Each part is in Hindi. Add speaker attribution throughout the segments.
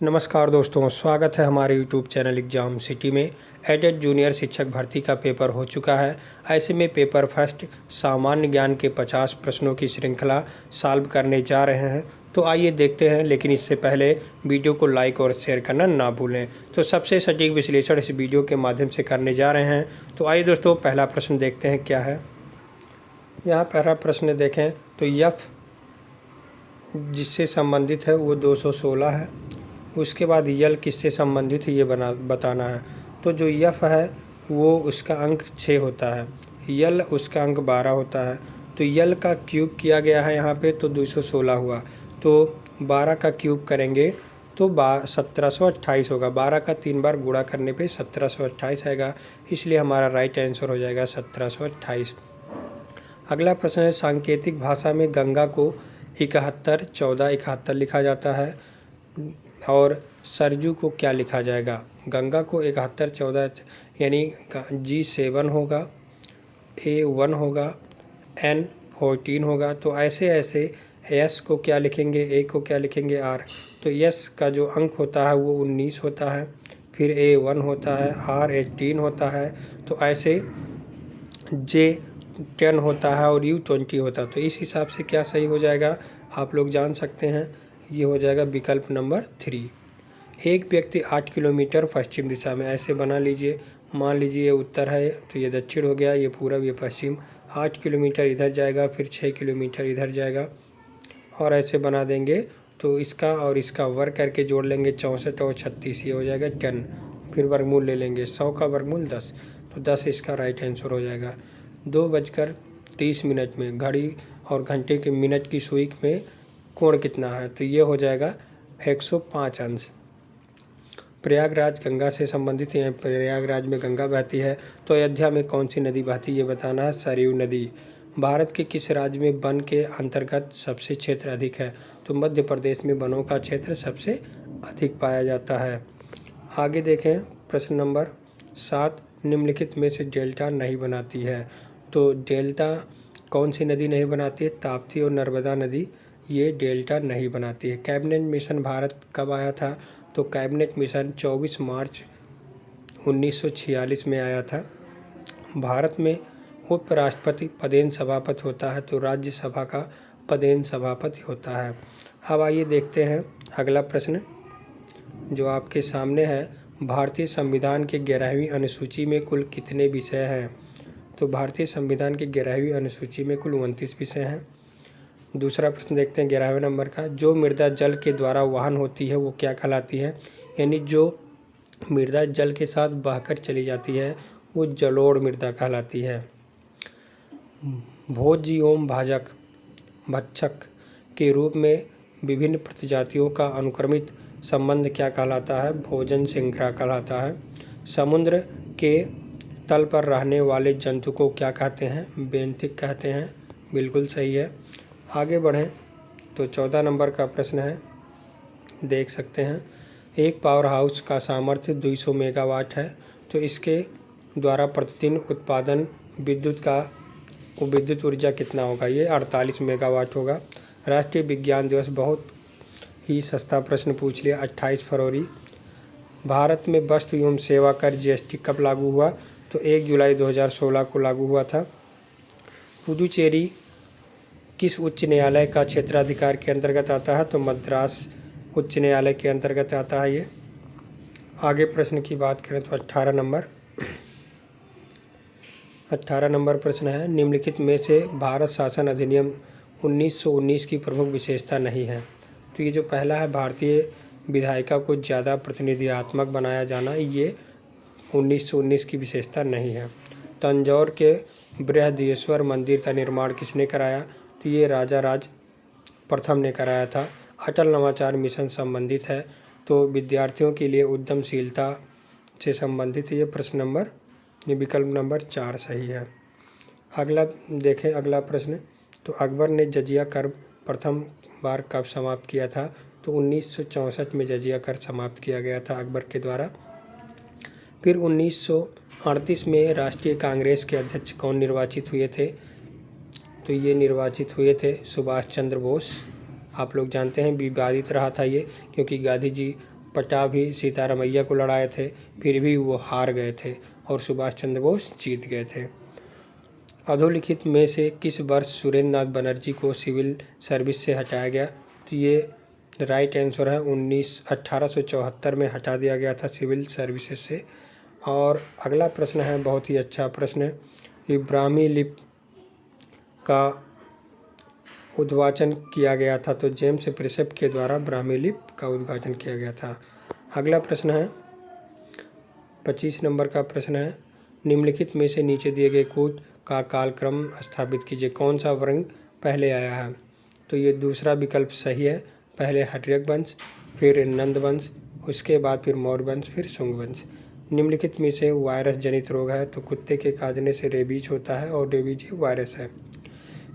Speaker 1: नमस्कार दोस्तों, स्वागत है हमारे यूट्यूब चैनल एग्ज़ाम सिटी में। एडेड जूनियर शिक्षक भर्ती का पेपर हो चुका है। ऐसे में पेपर फर्स्ट सामान्य ज्ञान के 50 प्रश्नों की श्रृंखला सॉल्व करने जा रहे हैं। तो आइए देखते हैं, लेकिन इससे पहले वीडियो को लाइक और शेयर करना ना भूलें। तो सबसे सटीक विश्लेषण इस वीडियो के माध्यम से करने जा रहे हैं। तो आइए दोस्तों, पहला प्रश्न देखते हैं क्या है। यहाँ पहला प्रश्न देखें तो यफ जिससे संबंधित है वो 216 है। उसके बाद यल किससे संबंधित है ये बताना है। तो जो यफ है वो उसका अंक 6 होता है, यल उसका अंक 12 होता है। तो यल का क्यूब किया गया है यहाँ पे, तो 216 हुआ। तो 12 का क्यूब करेंगे तो 1728 होगा। 12 का 3 बार गुणा करने पे 1728 आएगा, इसलिए हमारा राइट आंसर हो जाएगा 1728। अगला प्रश्न है, सांकेतिक भाषा में गंगा को 71 14 71 लिखा जाता है और सरजू को क्या लिखा जाएगा। गंगा को 71 14 यानी G7 होगा, A1 होगा, N 14 होगा। तो ऐसे S को क्या लिखेंगे, A को क्या लिखेंगे, R। तो S का जो अंक होता है वो 19 होता है, फिर A1 होता है, R 18 होता है। तो ऐसे J 10 होता है और U 20 होता है। तो इस हिसाब से क्या सही हो जाएगा आप लोग जान सकते हैं, ये हो जाएगा विकल्प नंबर 3। एक व्यक्ति 8 किलोमीटर पश्चिम दिशा में, ऐसे बना लीजिए। मान लीजिए ये उत्तर है तो ये दक्षिण हो गया, ये पूरब ये पश्चिम। 8 किलोमीटर इधर जाएगा, फिर 6 किलोमीटर इधर जाएगा और ऐसे बना देंगे। तो इसका और इसका वर्ग करके जोड़ लेंगे, 64 और 36, ये हो जाएगा 10। फिर वर्गमूल ले लेंगे, 100 का वर्गमूल 10, तो 10 इसका राइट आंसर हो जाएगा। 2:30 में घड़ी और घंटे के मिनट की सुई में कोण कितना है, तो ये हो जाएगा 105 अंश। प्रयागराज गंगा से संबंधित है, प्रयागराज में गंगा बहती है। तो अयोध्या में कौन सी नदी बहती है ये बताना है, सरयू नदी। भारत के किस राज्य में वन के अंतर्गत सबसे क्षेत्र अधिक है। तो मध्य प्रदेश में वनों का क्षेत्र सबसे अधिक पाया जाता है। आगे देखें प्रश्न नंबर 7, निम्नलिखित में से डेल्टा नहीं बनाती है। तो डेल्टा कौन सी नदी नहीं बनाती है, ताप्ती और नर्मदा नदी ये डेल्टा नहीं बनाती है। कैबिनेट मिशन भारत कब आया था। तो कैबिनेट मिशन 24 मार्च 1946 में आया था। भारत में उपराष्ट्रपति पदेन सभापति होता है, तो राज्यसभा का पदेन सभापति होता है। अब आइए देखते हैं अगला प्रश्न जो आपके सामने है। भारतीय संविधान के 11वीं अनुसूची में कुल कितने विषय हैं। तो भारतीय संविधान के 11वीं अनुसूची में कुल 29 विषय हैं। दूसरा प्रश्न देखते हैं 11वें नंबर का, जो मृदा जल के द्वारा वहन होती है वो क्या कहलाती है। यानी जो मृदा जल के साथ बहकर चली जाती है वो जलोढ़ मृदा कहलाती है। भोज्ययोम भाजक भक्षक के रूप में विभिन्न प्रजातियों का अनुक्रमित संबंध क्या कहलाता है, भोजन श्रृंखला कहलाता है। समुद्र के तल पर रहने वाले जंतु को क्या कहते हैं, बेंथिक कहते हैं, बिल्कुल सही है। आगे बढ़ें तो 14 नंबर का प्रश्न है, देख सकते हैं। एक पावर हाउस का सामर्थ्य 200 मेगावाट है, तो इसके द्वारा प्रतिदिन उत्पादन विद्युत ऊर्जा कितना होगा, ये 48 मेगावाट होगा। राष्ट्रीय विज्ञान दिवस, बहुत ही सस्ता प्रश्न पूछ लिया, 28 फरवरी। भारत में वस्तु एवं सेवा कर GST कब लागू हुआ। तो 1 जुलाई 2016 को लागू हुआ था। पुदुचेरी किस उच्च न्यायालय का क्षेत्राधिकार के अंतर्गत आता है। तो मद्रास उच्च न्यायालय के अंतर्गत आता है ये। आगे प्रश्न की बात करें तो 18 नंबर प्रश्न है, निम्नलिखित में से भारत शासन अधिनियम 1919 की प्रमुख विशेषता नहीं है। तो ये जो पहला है, भारतीय विधायिका को ज़्यादा प्रतिनिधित्वात्मक बनाया जाना, ये 1919 की विशेषता नहीं है। तंजौर के बृहदीश्वर मंदिर का निर्माण किसने कराया। तो ये राजा राज प्रथम ने कराया था। अटल नवाचार मिशन संबंधित है, तो विद्यार्थियों के लिए उद्यमशीलता से संबंधित ये प्रश्न नंबर, ये विकल्प नंबर 4 सही है। अगला देखें अगला प्रश्न, तो अकबर ने जजिया कर प्रथम बार कब समाप्त किया था। तो 1964 में जजिया कर समाप्त किया गया था अकबर के द्वारा। फिर 1938 में राष्ट्रीय कांग्रेस के अध्यक्ष कौन निर्वाचित हुए थे। तो ये निर्वाचित हुए थे सुभाष चंद्र बोस। आप लोग जानते हैं विवादित रहा था ये, क्योंकि गांधी जी पटाभी सीतारामैया को लड़ाए थे, फिर भी वो हार गए थे और सुभाष चंद्र बोस जीत गए थे। अधोलिखित में से किस वर्ष सुरेंद्र नाथ बनर्जी को सिविल सर्विस से हटाया गया? तो ये राइट आंसर है 1874 में हटा दिया गया था सिविल सर्विसेज से। और अगला प्रश्न है बहुत ही अच्छा प्रश्न कि ब्राह्मी लिपि का उद्घाटन किया गया था। तो जेम्स प्रिसेप के द्वारा ब्राह्मी लिपि का उद्घाटन किया गया था। अगला प्रश्न है 25 नंबर का प्रश्न है, निम्नलिखित में से नीचे दिए गए कूट का कालक्रम स्थापित कीजिए। कौन सा वर्ग पहले आया है? तो ये दूसरा विकल्प सही है। पहले हर्यक वंश, फिर नंद वंश, उसके बाद फिर मौर्य वंश, फिर शुंग वंश। निम्नलिखित में से वायरस जनित रोग है। तो कुत्ते के काटने से रेबीज होता है और रेबीज वायरस है।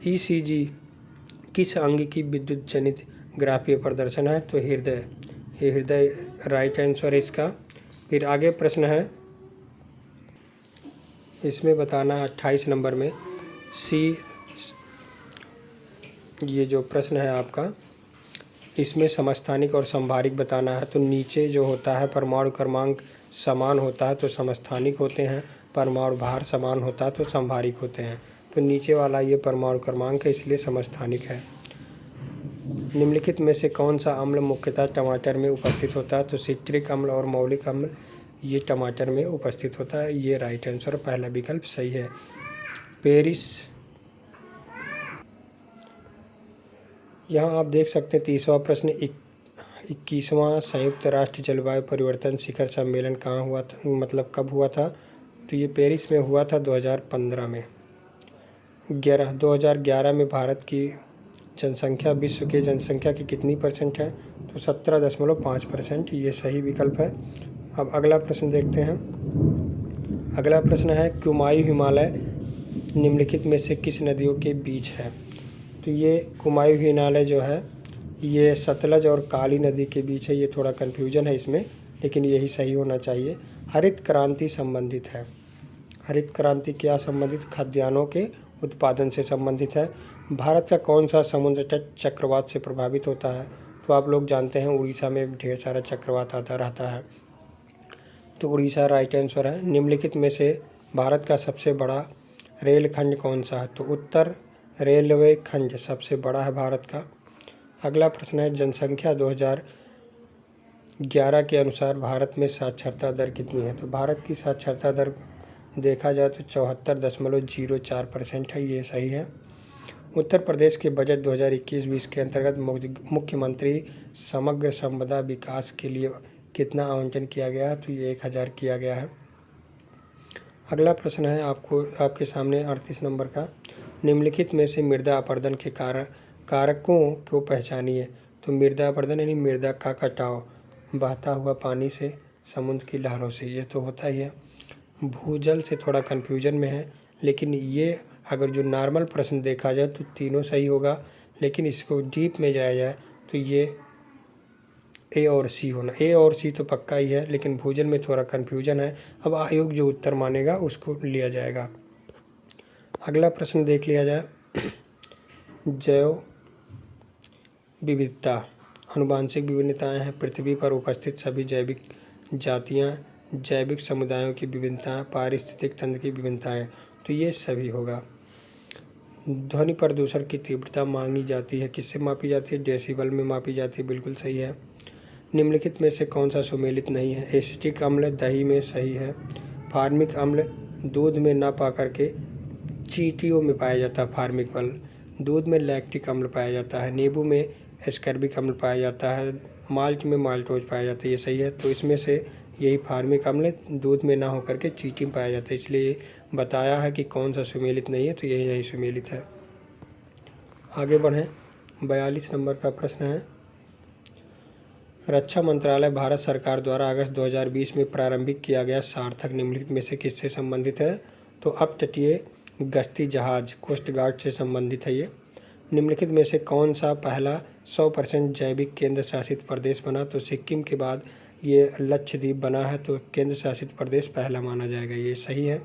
Speaker 1: ईसीजी किस अंग की विद्युत जनित ग्राफीय प्रदर्शन है? तो हृदय। ये हृदय राइट आंसर है इसका। फिर आगे प्रश्न है, इसमें बताना 28 नंबर में ये जो प्रश्न है आपका, इसमें समस्थानिक और संभारिक बताना है। तो नीचे जो होता है परमाणु क्रमांक समान होता है तो समस्थानिक होते हैं, परमाणु भार समान होता है तो संभारिक होते हैं। तो नीचे वाला ये परमाणु क्रमांक है इसलिए समस्थानिक है। निम्नलिखित में से कौन सा अम्ल मुख्यतः टमाटर में उपस्थित होता है? तो सिट्रिक अम्ल और मौलिक अम्ल ये टमाटर में उपस्थित होता है। ये राइट आंसर, पहला विकल्प सही है। पेरिस, यहाँ आप देख सकते हैं 30वां प्रश्न, 21वां संयुक्त राष्ट्र जलवायु परिवर्तन शिखर सम्मेलन कहाँ हुआ था, मतलब कब हुआ था? तो ये पेरिस में हुआ था 2015 में। 2011 में भारत की जनसंख्या विश्व के जनसंख्या की कितनी % है? तो 17.5%। ये सही विकल्प है। अब अगला प्रश्न देखते हैं। अगला प्रश्न है, कुमायूं हिमालय निम्नलिखित में से किस नदियों के बीच है? तो ये कुमायूं हिमालय जो है ये सतलज और काली नदी के बीच है। ये थोड़ा कन्फ्यूजन है इसमें, लेकिन यही सही होना चाहिए। हरित क्रांति संबंधित है। हरित क्रांति क्या संबंधित? खाद्यान्नों के उत्पादन से संबंधित है। भारत का कौन सा समुद्र तट चक्रवात से प्रभावित होता है? तो आप लोग जानते हैं उड़ीसा में ढेर सारा चक्रवात आता रहता है, तो उड़ीसा राइट आंसर है। निम्नलिखित में से भारत का सबसे बड़ा रेल खंड कौन सा है? तो उत्तर रेलवे खंड सबसे बड़ा है भारत का। अगला प्रश्न है, जनसंख्या 2011 के अनुसार भारत में साक्षरता दर कितनी है? तो भारत की साक्षरता दर देखा जाए तो 74.04% है। ये सही है। उत्तर प्रदेश के बजट 2021-20 के अंतर्गत मुख्यमंत्री समग्र संपदा विकास के लिए कितना आवंटन किया गया है? तो ये 1000 किया गया है। अगला प्रश्न है आपके सामने 38 नंबर का, निम्नलिखित में से मृदा अपरदन के कारकों को पहचानिए। तो मृदा अपरदन यानी मृदा का कटाव बहता हुआ पानी से, समुद्र की लहरों से, ये तो होता ही है। भूजल से थोड़ा कन्फ्यूजन में है, लेकिन ये अगर जो नॉर्मल प्रश्न देखा जाए तो तीनों सही होगा, लेकिन इसको डीप में जाया जाए तो ये ए और सी होना। ए और सी तो पक्का ही है, लेकिन भूजल में थोड़ा कन्फ्यूजन है। अब आयोग जो उत्तर मानेगा उसको लिया जाएगा। अगला प्रश्न देख लिया जाए, जैव विविधता आनुवांशिक विभिन्नताएं हैं। पृथ्वी पर उपस्थित सभी जैविक जातियां, जैविक समुदायों की विभिन्नताएं, पारिस्थितिक तंत्र की विभिन्नताएं, तो ये सभी होगा। ध्वनि प्रदूषण की तीव्रता मांगी जाती है, किससे मापी जाती है? डेसिबल में मापी जाती है, बिल्कुल सही है। निम्नलिखित में से कौन सा सुमेलित नहीं है? एसिटिक अम्ल दही में सही है। फार्मिक अम्ल दूध में ना पा करके चींटियों में पाया जाता है। फार्मिक अम्ल दूध में लैक्टिक अम्ल पाया जाता है। नींबू में एस्कर्बिक अम्ल पाया जाता है। माल्ट में माल्टोज पाया जाता है, ये सही है। तो इसमें से यही फार्मिक अम्ल दूध में ना होकर के चींटी में पाया जाता है, इसलिए बताया है कि कौन सा सुमेलित नहीं है, तो यही सुमेलित है। आगे बढ़ें, 42 नंबर का प्रश्न है, रक्षा मंत्रालय भारत सरकार द्वारा अगस्त 2020 में प्रारंभिक किया गया सार्थक निम्नलिखित में से किससे संबंधित है? तो अपतटीय गश्ती जहाज कोस्ट गार्ड से संबंधित है ये। निम्नलिखित में से कौन सा पहला 100% जैविक केंद्र शासित प्रदेश बना? तो सिक्किम के बाद ये लक्षद्वीप बना है, तो केंद्र शासित प्रदेश पहला माना जाएगा, ये सही है।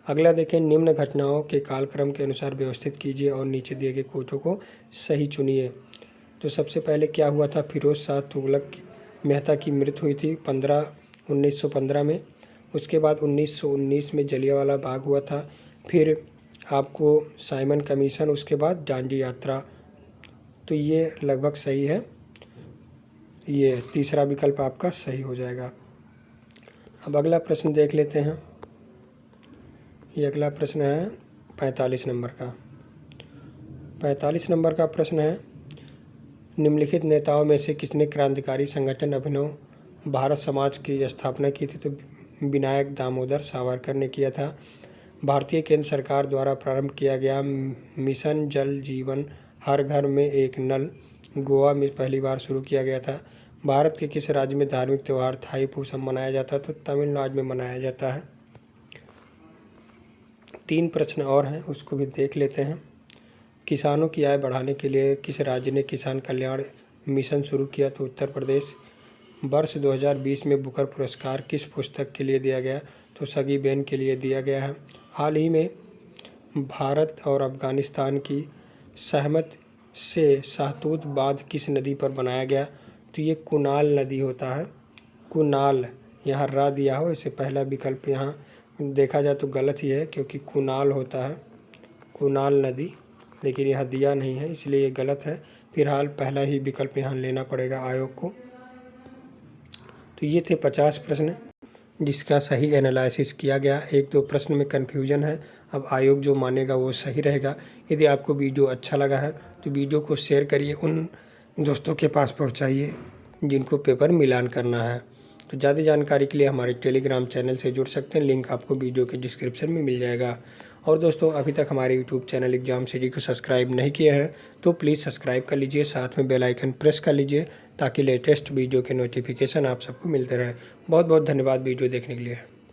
Speaker 1: अगला देखें, निम्न घटनाओं के कालक्रम के अनुसार व्यवस्थित कीजिए और नीचे दिए गए कोटों को सही चुनिए। तो सबसे पहले क्या हुआ था? फिरोज शाह तुगलक मेहता की मृत्यु हुई थी 1915 में। उसके बाद 1919 में जलियांवाला बाग हुआ था। फिर आपको साइमन कमीशन, उसके बाद डांडी यात्रा। तो ये लगभग सही है, ये तीसरा विकल्प आपका सही हो जाएगा। अब अगला प्रश्न देख लेते हैं। ये अगला प्रश्न है 45 नंबर का। 45 नंबर का प्रश्न है, निम्नलिखित नेताओं में से किसने क्रांतिकारी संगठन अभिनव भारत समाज की स्थापना की थी? तो विनायक दामोदर सावरकर ने किया था। भारतीय केंद्र सरकार द्वारा प्रारंभ किया गया मिशन जल जीवन हर घर में एक नल गोवा में पहली बार शुरू किया गया था। भारत के किस राज्य में धार्मिक त्यौहार थाई पूसम मनाया जाता है? तो तमिलनाडु में मनाया जाता है। 3 प्रश्न और हैं, उसको भी देख लेते हैं। किसानों की आय बढ़ाने के लिए किस राज्य ने किसान कल्याण मिशन शुरू किया? तो उत्तर प्रदेश। वर्ष 2020 में बुकर पुरस्कार किस पुस्तक के लिए दिया गया? तो सगी बेन के लिए दिया गया है। हाल ही में भारत और अफगानिस्तान की सहमति से शाहतूत बांध किस नदी पर बनाया गया? तो ये कुनाल नदी होता है, कुनाल। यहाँ रा दिया हो, इससे पहला विकल्प यहाँ देखा जाए तो गलत ही है, क्योंकि कुनाल होता है, कुनाल नदी, लेकिन यहाँ दिया नहीं है, इसलिए ये गलत है। फिलहाल पहला ही विकल्प यहाँ लेना पड़ेगा आयोग को। तो ये थे 50 प्रश्न जिसका सही एनालिसिस किया गया। 1-2 प्रश्न में कन्फ्यूजन है, अब आयोग जो मानेगा वो सही रहेगा। यदि आपको वीडियो अच्छा लगा है तो वीडियो को शेयर करिए, उन दोस्तों के पास पहुंचाइए जिनको पेपर मिलान करना है। तो ज़्यादा जानकारी के लिए हमारे टेलीग्राम चैनल से जुड़ सकते हैं, लिंक आपको वीडियो के डिस्क्रिप्शन में मिल जाएगा। और दोस्तों, अभी तक हमारे यूट्यूब चैनल एग्जाम सिटी को सब्सक्राइब नहीं किया है तो प्लीज़ सब्सक्राइब कर लीजिए, साथ में बेल आइकन प्रेस कर लीजिए ताकि लेटेस्ट वीडियो के नोटिफिकेशन आप सबको मिलते रहे। बहुत बहुत धन्यवाद वीडियो देखने के लिए।